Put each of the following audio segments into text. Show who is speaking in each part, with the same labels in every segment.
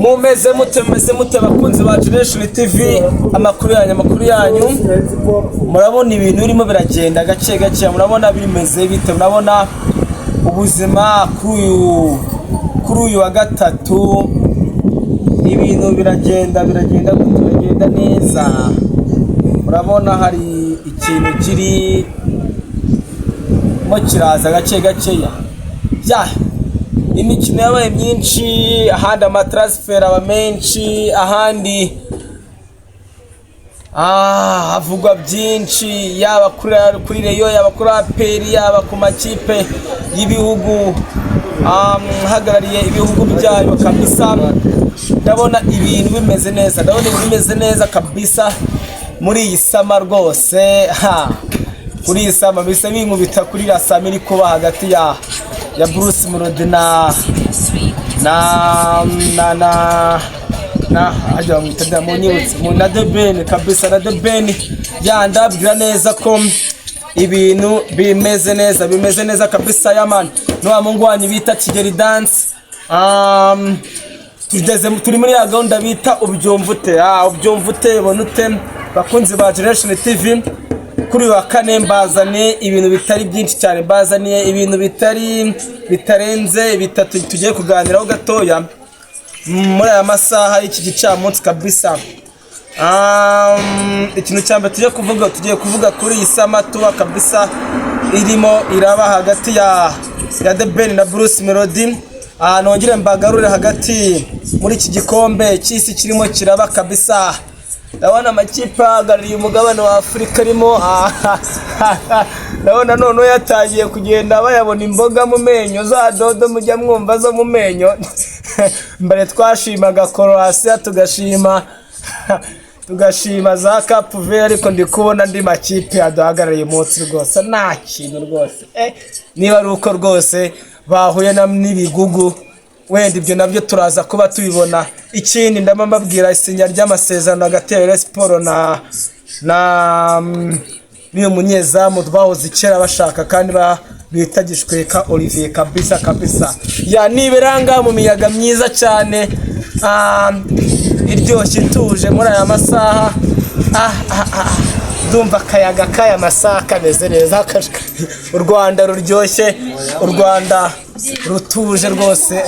Speaker 1: mumeze mute bakunzi ba Generation TV, amakuru yanyu murabona ibintu birimo biragenda gace gace, murabona bimeze bite, murabona ubuzima kuri uyu wa gatatu ibintu biragenda neza. Murabona hari ikintu kiri mo kiraza gace gaceya ya imikino yabaye myinshi, ahandi amatransfer aba menshi, ahandi havugwa byinshi, yaba kuri Reyo, yaba kuri APR, yaba ku makipe y'ibihugu hagarariye ibihugu byayo kabisa. Ndabona ibintu bimeze neza kabisa muri iyi sama rwose. Kuri iyi sama bisa binkubita kuri rasami iri kuba hagati ya Bruce Melody na ajya mwita munyibutse na The Ben kabisa, na The Ben yandabwira neza ko ibintu bimeze neza kabisa ya man. No mungu wanyu bita Kigeli Dance, turi muri ya gahunda bita ubyumvute bonute. Bakunzi ba Generation TV, kuri wa kane mbazane ibintu bitari byinshi cyane, mbazaniye ibintu bitarenze bitatu tugiye kuganiraho gatoya muri aya masaha y'iki gicamunsi kabisa. Ikintu cyambere tugiye kuvuga kuri iyi sama tuba kabisa irimo iraba hagati ya The Ben na Bruce Melody. Nongere mbagarure hagati muri iki gikombe cy'isi kirimo kiraba kabisa. Ndabona amakipe ahagarariye umugabane wa Afurika arimo ndabona none yatangiye kugenda bayabona imboga mu menyo, za dodo mujya mwumva zo mu menyo. Mbere twashimaga Croatia, tugashima za Cape Verde, ariko ndi kubona ndi makipe aduhagarariye munsi rwose nta kintu rwose. Niba ari uko rwose bahuye n'ibigugu, wenda ibyo nabyo turaza kuba tubibona. Ikindi ndamabwira isinya ry'amasezerano hagati ya Rayon Sports niyo munyezamu twahoze kera bashaka kandi bita Gishweka Olivier kabisa ya niberanga mu miyaga myiza cyane iryoshye ituje muri aya masaha. Ndumva akayaga kaya masaha kameze neza, u Rwanda ruryoshye, u Rwanda rutuje rwose.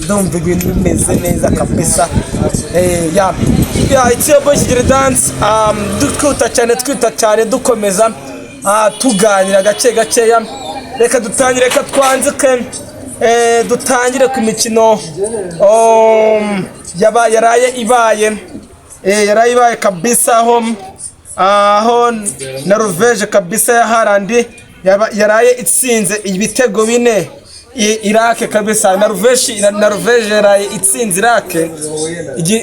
Speaker 1: Ndumva ibintu bimeze neza kabisa. It's your boy Kigeli Dance. Twita cyane dukomeza tuganira gace gaceya. Reka twanzike dutangire ku mikino yaraye ibaye kabisa aho na Norvège kabisa ya Haaland yaraye itsinze ibitego 4 Iraq kabisa. Norvège yaraye itsinze Iraq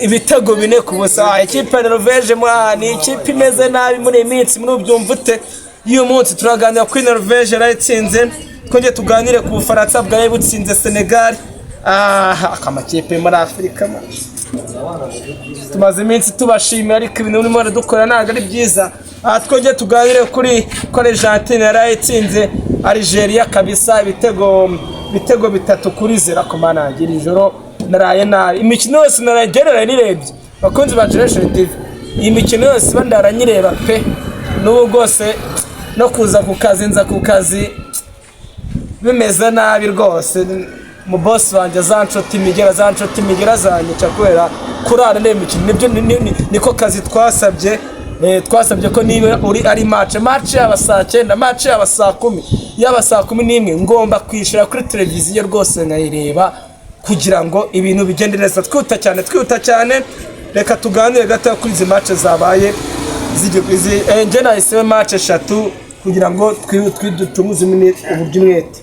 Speaker 1: ibitego 4 ku busa. Ikipe ya Norvège ni ikipe imeze nabi muri iminsi, muri ubyumvute. Iyo munsi turaganira kuri Norvège yaraye itsinze, twongeye tuganire ku Bufaransa bwaye butsinze Senegal. Akamakipe muri Afurika tumaze iminsi tubashimira, ariko ibintu urimo dukora ntabwo ari byiza. Twongeye tuganire kuri Argentine yaraye itsinze Algeria kabisa ibitego 3-0 ku manangira. Ijoro naraye nabi, imikino yose naragerera nirebye. Bakunzi ba Generation TV, iyi mikino yose bandaranyireba pe, n'ubu rwose no kuza ku kazi bimeze nabi rwose. Mu boss wanje za nshuti migera zanyica kubera kurara n'imikino. Nibyo niko kazi twasabye ko niba uri ari match yaba saa 9, match yaba saa 10, yaba saa 11 ngomba kwishira kuri televiziyo rwose nkayireba kugira ngo ibintu bigende neza. Twihuta cyane. Reka tuganire gato kuri izi match zabaye zigize nje nahise match 3 kugira ngo twidutumuze uburyo umwete.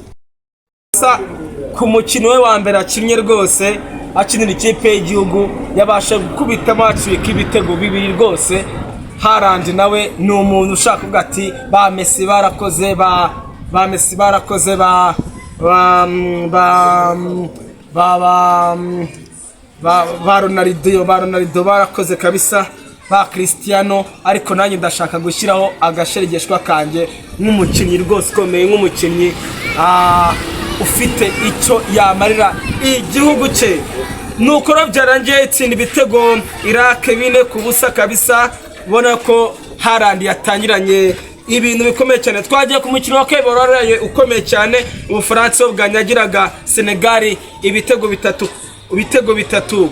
Speaker 1: Ku mukino we wa mbere akinnye rwose akinira ikipe y'igihugu yabasha gukubita match y'ibitego 2 rwose. Haaland nawe ni umuntu ushaka kuvuga ati ba Messi barakoze, ba Ronaldo barakoze kabisa, ba Cristiano. Ariko nanjye ndashaka gushyiraho agasherigeshwa kanjye nk'umukinnyi rwose ukomeye, nk'umukinnyi ufite icyo yamarira igihugu cye. Nuko byarangiye itsinda ibitego Iraq 4-0 kabisa, ubona ko Haaland yatangiranye ibintu bikomeye cyane. Twagiye ku mukino wa kabiri waraye ukomeye cyane, Ubufaransa bwanyagiraga Senegal ibitego bitatu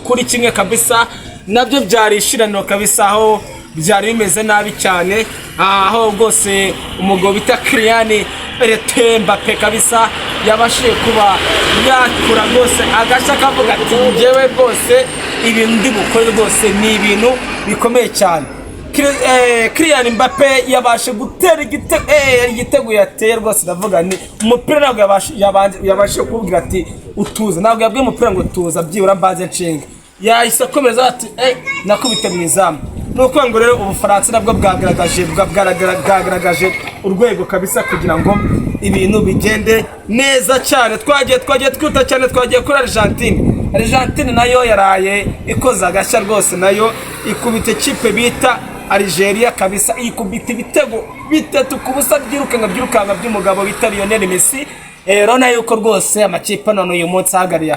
Speaker 1: kuri kimwe kabisa, nabyo byari ishiraniro kabisa, aho byari bimeze nabi cyane, aho rwose umugabo bita Kylian Mbappe kabisa yabashije kuba yakura rwose agashya kavuga ati njyewe rwose ibintu ndi bukore rwose ni ibintu bikomeye cyane. Kylian Mbappe yabashe gutera igitego yateye rwose, ndavuga ni umupira ntabwo yabashe kubwira ati utuza, ntabwo yabwiye umupira ngo tuza byibura mbaze nshinga, yahise akomeza ati nakubite mu izamu. Nuko ngo rero Ubufaransa nabwo bwagaragaje urwego kabisa kugira ngo ibintu bigende neza cyane. Twagiye twita cyane, twagiye kuri Argentine nayo yaraye ikoza agashya rwose, nayo ikubita ikipe bita Algeria kabisa, ikubita ibitego 3-0 byirukanga by'umugabo bita Lionel Messi. Rona yuko rwose amakipe none uyu munsi ahagariye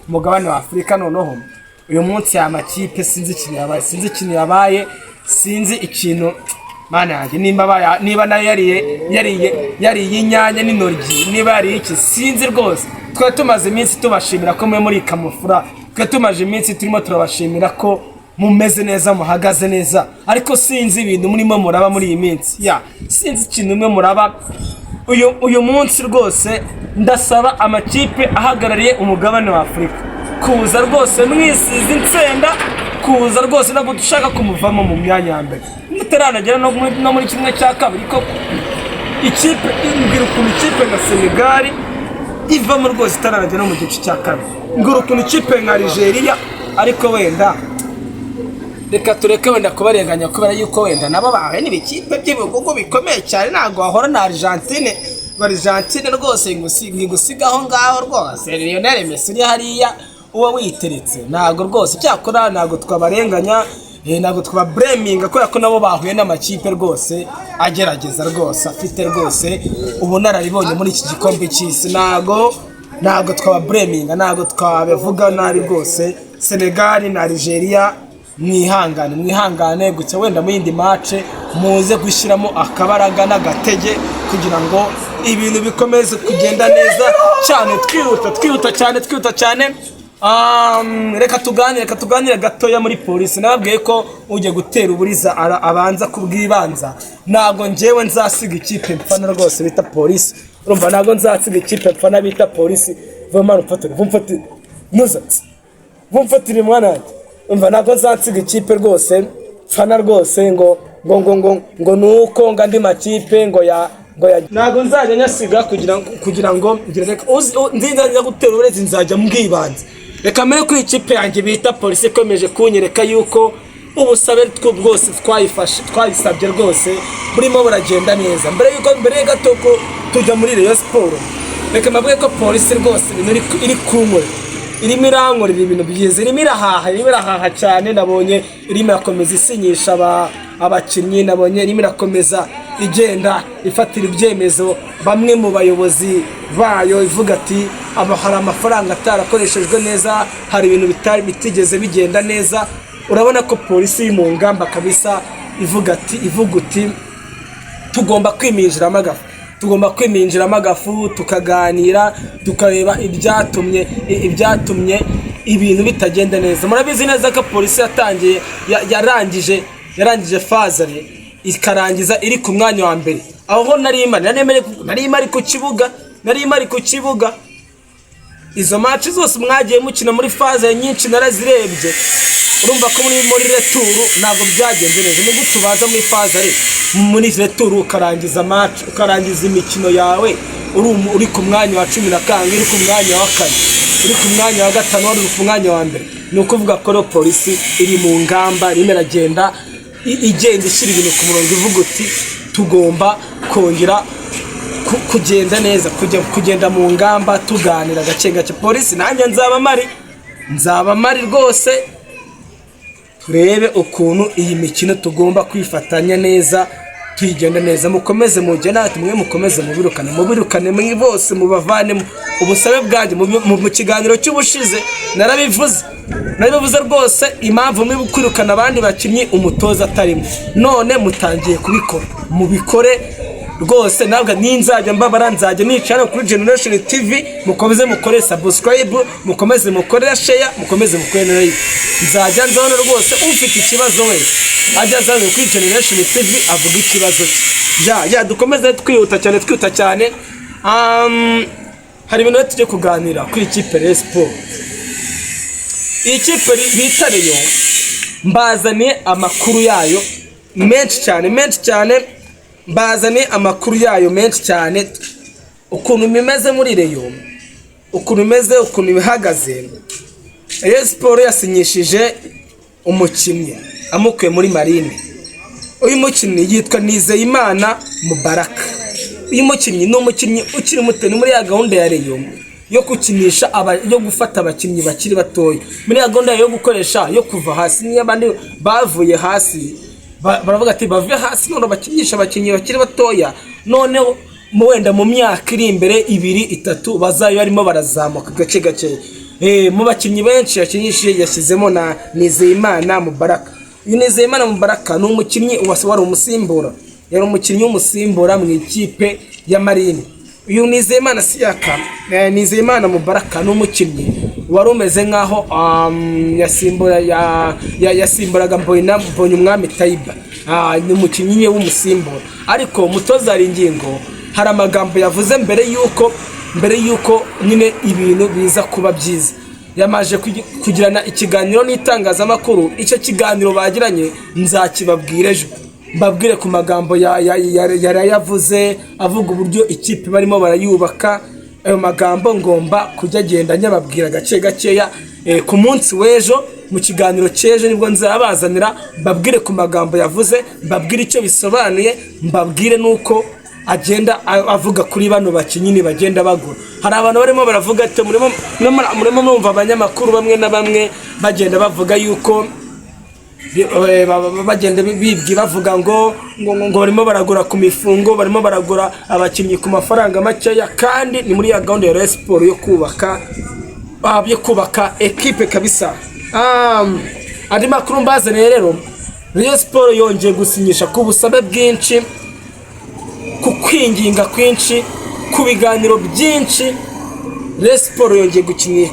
Speaker 1: umugabane wa Afurika, noneho uyu munsi amakipe sinzi ikintu yabaye, sinzi ikintu mana yanjye, niba nayo yariye inyanya n'intoryi, niba yari iki sinzi rwose. Twe tumaze iminsi tubashimira ko muri kamufura, twe tumaze iminsi turimo turabashimira ko mumeze neza, muhagaze neza, ariko sinzi ibintu murimo muraba muri iyi minsi, sinzi ikintu mwe muraba uyu munsi rwose. Ndasaba amakipe ahagarariye umugabane wa Afurika kuza rwose mwisize insenda, kuza rwose ntabwo dushaka kumuvamo mu myanya ya mbere, mutaranagera no muri kimwe cya kabiri. Ko ikipe imbwira ukuntu ikipe nka Senegal ivamo rwose itaranagera no mu gice cya kabiri, ngura ukuntu ikipe nka Algeria, ariko wenda reka tureke wenda kubarenganya kubera yuko wenda nabo bahaye n'ibikipe by'ibihugu bikomeye cyane, ntabwo wahora na Argentine rwose ngigusigaho ngaho rwose. Lionel Messi uri hariya uwo witeretse, ntabwo rwose cyakora ntabwo twabarenganya, ntabwo twabreminga kubera ko nabo bahuye n'amakipe rwose agerageza rwose, afite rwose ubunararibonye muri iki gikombe cy'isi, ntabwo twababreminga, ntabwo twabivuga nabi rwose. Senegal na Algeria mwihangane gusa, wenda mu yindi match muze gushyiramo akabaraga n'agatege kugira ngo ibintu bikomeze kugenda neza cyane. Twihuta cyane. Reka tuganire gatoya muri polisi. Nababwiye ko ujye gutera uburiza abanza kubwibanza, ntabwo njyewe nzasiga ikipe mfana rwose bita polisi, urumva ntabwo nzasiga ikipe mfana bita polisi. Vumfatire mwana, umva ntabwo nzasiga ikipe rwose mfana rwose ngo nuko ngandi makipe ngo ntabwo nzajya nyasiga kugira ngo nzinza gutera uburezi, nzajya mbwibanze. Reka mbere ko ikipe yanjye bita polisi ikomeje kunyereka yuko ubusabe bwose twayisabye rwose burimo buragenda neza. Mbere gato ko tujya muri Rayon Sport, reka mbabwiye ko polisi rwose ibintu iri kunkora, irimo irankorera ibintu byiza, irimo irahaha cyane. Nabonye irimo irakomeza isinyisha abakinnyi, nabonye irimo irakomeza igenda ifatira ibyemezo bamwe mu bayobozi bayo, ivuga ati hari amafaranga atarakoreshejwe neza, hari ibintu bitigeze bigenda neza. Urabona ko polisi iri mu ngamba kabisa, ivuga uti tugomba kwiminjiramo agafu, tukaganira, tukareba ibyatumye ibintu bitagenda neza. Murabizi neza ko polisi yarangije fazare ikarangiza iri ku mwanya wa mbere, aho nari ku kibuga. Izo match zose mwagiye mukina muri faze nyinshi narazirebye, urumva ko muri returu ntabwo byagenze neza. Ni gute ubaza muri fazare muri returu ukarangiza match, ukarangiza imikino yawe uri ku mwanya wa 10, uri ku mwanya wa 4, uri ku mwanya wa 5, uri ku mwanya wa mbere? Ni ukuvuga ko polisi iri mu ngamba, irimo iragenda ishyira ibintu ku murongo, ivuga uti tugomba kongera kugenda neza, kugenda mu ngamba, tuganira gake gake. Polisi nanjye nzaba mari rwose, turebe ukuntu iyi mikino tugomba kwifatanya neza tuyigenda neza. Mukomeze mujye natwe mwe mukomeze mubirukane mwe bose mubavane ubusabe bwanjye mu kiganiro cy'ubushize narabivuze rwose impamvu mwe kwirukana abandi bakinnyi umutoza atarimo, none mutangiye kubikora mubikore rwose. nabwo ninzajya mbabara nzajya nicara kuri Generation TV, mukomeze mukore subscribe, mukomeze mukore share, mukomeze mukore like. nzajya nzona rwose ufite ikibazo wese ajya azana kuri Generation TV avuga ikibazo cye. dukomeze twihuta cyane. hari ibintu tujye kuganira kuri ikipe Rayon Sports. Iyi kipe bita Rayon mbazaniye amakuru yayo menshi cyane, mbazaniye amakuru yayo menshi cyane, ukuntu bimeze muri Rayon, ukuntu bimeze, ukuntu bihagaze. Rayon Sports yasinyishije umukinnyi amukuye muri Marine. Uyu mukinnyi yitwa Nizeyimana Mubaraka. Uyu mukinnyi ni umukinnyi ukiri muto, ni muri ya gahunda ya Rayon yo kukinisha yo gufata abakinnyi bakiri batoya, muri ya gahunda yo gukoresha yo kuva hasi. Niyo abandi bavuye hasi baravuga ati bavuye hasi none bakinisha abakinnyi bakiri batoya, none wenda mu myaka iri imbere 2-3 bazayo barimo barazamuka gake. Mu bakinnyi benshi yakinyishije yashyizemo na Nizeyimana Mubaraka. Uyu Nizeyimana Mubaraka ni umukinnyi wari umusimbura, yari umukinnyi w'umusimbura mu ikipe ya Marine. Uyu Nizeyimana Siyaka, Nizeyimana Mubaraka ni umukinnyi wari umeze nkaho yasimburaga Mbonyumwami Taiba. Ni umukinnyi w'umusimbura, ariko umutoza ari ingingo, hari amagambo yavuze mbere yuko nyine ibintu biza kuba byiza. Yamaje kugirana ikiganiro n'itangazamakuru. Icyo kiganiro bagiranye nzakibabwira ejo, mbabwire ku magambo yarayavuze avuga uburyo ikipe barimo barayubaka. Ayo magambo ngomba kujya agenda nyababwira gakeya ku munsi w'ejo. Mu kiganiro cy'ejo nibwo nzabazanira, mbabwire ku magambo yavuze, mbabwire icyo bisobanuye, mbabwire nuko agenda avuga kuri bano bakinnyi bagenda bagura. Hari abantu barimo baravuga ati murimo mwumva abanyamakuru bamwe na bamwe bagenda bavuga yuko bagenda bibwi bavuga ngo barimo baragura ku mifungo, barimo baragura abakinnyi ku mafaranga makeya, kandi ni muri ya gahunda ya Rayon Sports yo kubaka equipe kabisa. Andi makuru mbazaniye rero, Rayon Sports yongeye gusinyisha ku busabe bwinshi, ku kwinginga kwinshi, ku biganiro byinshi. Rayon Sports yongeye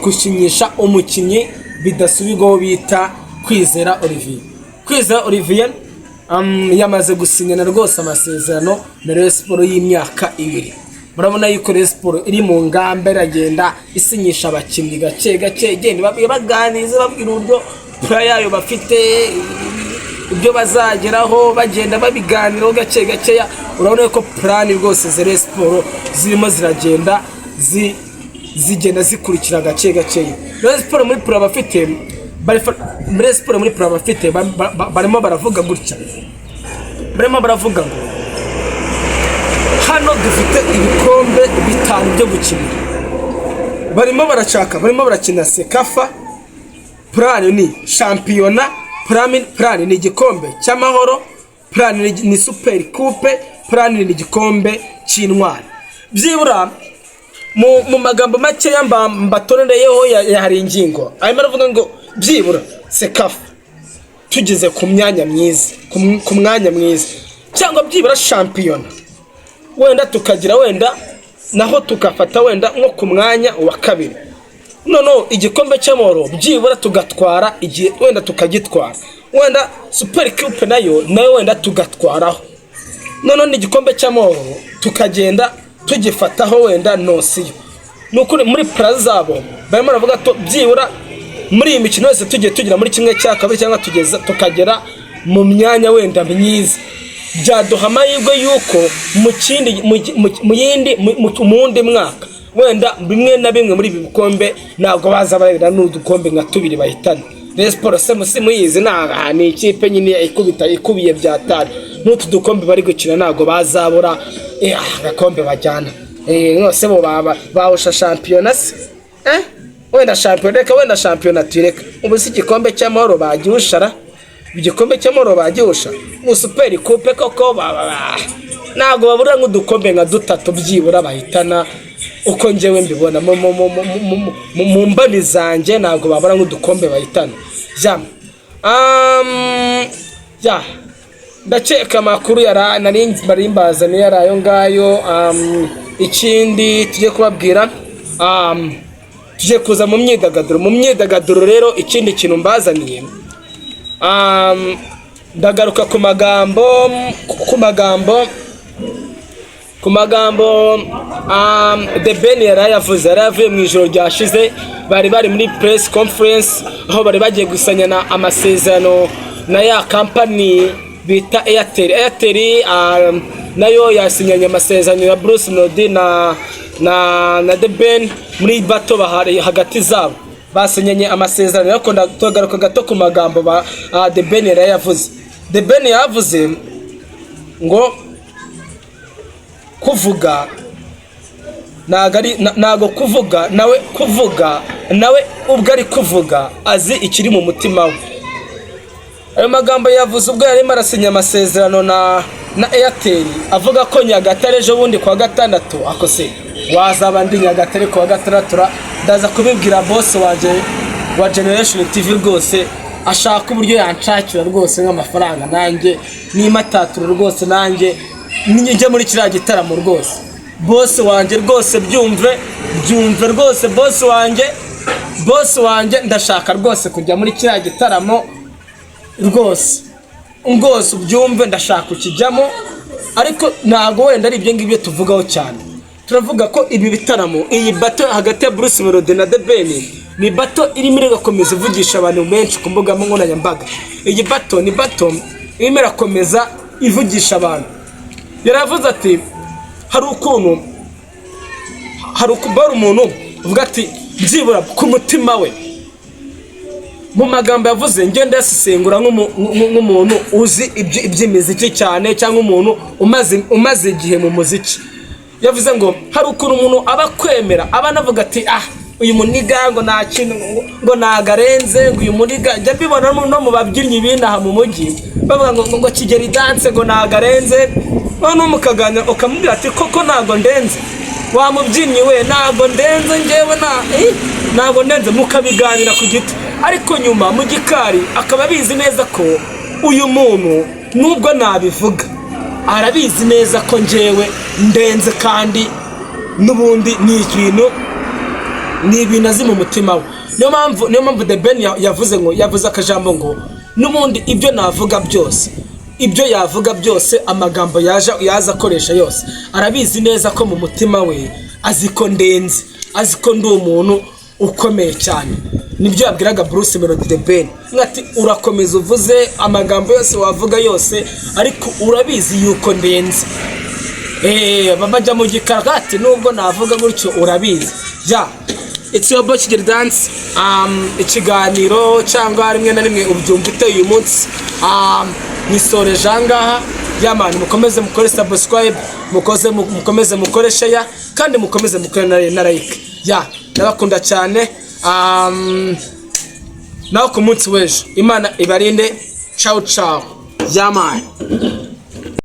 Speaker 1: gusinyisha umukinnyi bidasubirwaho bita Kwizera Olivier. Yamaze gusinyana rwose amasezerano na Rayon Sports y'imyaka 2. Murabona yuko Rayon Sports iri mu ngamba iragenda isinyisha abakinnyi gake igenda baganiriza, babwira uburyo plan yayo bafite, ibyo bazageraho, bagenda babiganiraho gake. Urabona ko plan rwose za Rayon Sports zirimo ziragenda zigenda zikurikira gake. Rayon Sports muri plan bafite barimo baravuga gutya, barimo baravuga ngo hano dufite ibikombe 5 byo gukinira. Barimo barakina Sekafa, plan ni shampiyona, plan ni igikombe cy'amahoro, plan ni super coupe, plan ni igikombe cy'intwari. Byibura mu magambo make mbatorereyeho yahari ingingo arimo aravuga ngo byibura Sekafa tugeze ku mwanya mwiza, cyangwa byibura shampiyona wenda tukagira, wenda naho tukafata wenda nko ku mwanya wa 2. No igikombe cy'amahoro byibura tugatwara, igihe wenda tukagitwara, wenda super coupe nayo wenda tugatwaraho. None igikombe cy'amahoro tukagenda tugifataho wenda nosiyo. Nukuri muri plan zabo barimo baravuga to byibura muri iyi mikino yose tugira muri kimwe cya kabiri, cyangwa tukagera mu myanya wenda myiza. Byaduha amahirwe yuko mu wundi mwaka wenda bimwe na bimwe muri ibi bikombe ntabwo baza barera n'udukombe nka 2 bahitana. Rayon Sports muyizi ni ikipe nyine ikubiye byatari, n'utu dukombe bari gukina ntabwo bazabura agakombe bajyana. Nose bo bawusha shampiyona se wenda shampiyona, reka wenda shampiyona tureka ubu si igikombe cy'amahoro bagiushara. igikombe cy'amahoro bagihusha mu super coupe koko ntago babura nk'udukombe nka dutatu byibura bahitana uko njyewe mbibona mu mboni zanjye ntago babura nk'udukombe bahitana ndakeka amakuru nari mbazaniye yari ayo ngayo. Ikindi tujye kubabwira tujye kuza mu myidagaduro rero ikindi kintu mbazaniye ndagaruka ku magambo The Ben yaravuye mu ijoro ryashize bari muri press conference aho bari bagiye gusanyana amasezerano na ya company bita Airtel nayo yasinyanye amasezerano ya Bruce Melody na The Ben muri bato bahari hagati zabo basinyanye amasezerano yo ndagaruka gato ku magambo The Ben yavuze. The Ben yavuze ngo kuvuga nago kuvuga nawe ubwo ari kuvuga azi ikiri mu mutima we. Ayo magambo yavuze ubwo yarimo arasinya amasezerano na Airtel avuga ko Nyagatare ejo bundi kwa gatandatu akose wazaba ndi Nyagatare kwa gatandatu ndaza kubibwira boss wa Generation TV rwose ashaka uburyo yanshakira rwose nk'amafaranga nanjye n'imataturo rwose nanjye njye muri kiriya gitaramo rwose boss wanjye rwose byumve rwose boss wanjye ndashaka rwose kujya muri kiriya gitaramo rwose ubyumve ndashaka ukijyamo ariko ntago wenda ari ibyo ngibyo tuvugaho cyane. Turavuga ko ibi bitaramo iyi bato hagati ya Bruce Melody na The Ben ni bato irimo irakomeza ivugisha abantu benshi ku mbuga nkoranyambaga. Iyi bato ni bato irimo irakomeza ivugisha abantu. Yaravuze ati hari ukubara umuntu uvuga ati byibura ku mutima we mu magambo yavuze ngende yasesengura nk'umuntu uzi iby'imiziki cyane cyangwa umuntu umaze igihe mu muziki. Yavuze ngo hari ukuntu umuntu aba kwemera aba navuga ati uyu muniga ngo nta kintu ngo nagarenze ngo uyu muniga njya mbibona no mu babyinnyi binaha mu mujyi bavuga ngo Kigeli dance ngo nagarenze none umukaganira ukamubwira ati koko ntago ndenze wa mubyinnyi we ntago ndenze njyewe ntago ndenze mukabiganira ku giti ariko nyuma mu gikari akaba bizi neza ko uyu muntu nubwo nabivuga arabizi neza ko njyewe ndenze kandi nubundi ni ibintu azi mu mutima we. Niyo mpamvu The Ben yavuze akajambo ngo nubundi ibyo navuga byose ibyo yavuga byose amagambo yaza akoresha yose arabizi neza ko mu mutima we azi ko ndenze azi ko ndi umuntu ukomeye cyane. Nibyo yabwiraga Bruce Melody The Ben ngati urakomeza uvuze amagambo yose wavuga yose ariko urabizi yuko ndenze babajya mu gikaragati nubwo navuga gutyo urabizi. It's your boy Kigeli Dance. Ikiganiro cyangwa rimwe na rimwe ubyumva uteye uyu munsi nisoreje ahangaha y'abantu mukomeze mukore subscribe mukomeze mukore share kandi mukomeze mukore na like. Ndabakunda cyane naho ku munsi w'ejo Imana ibarinde. Ciao ciao.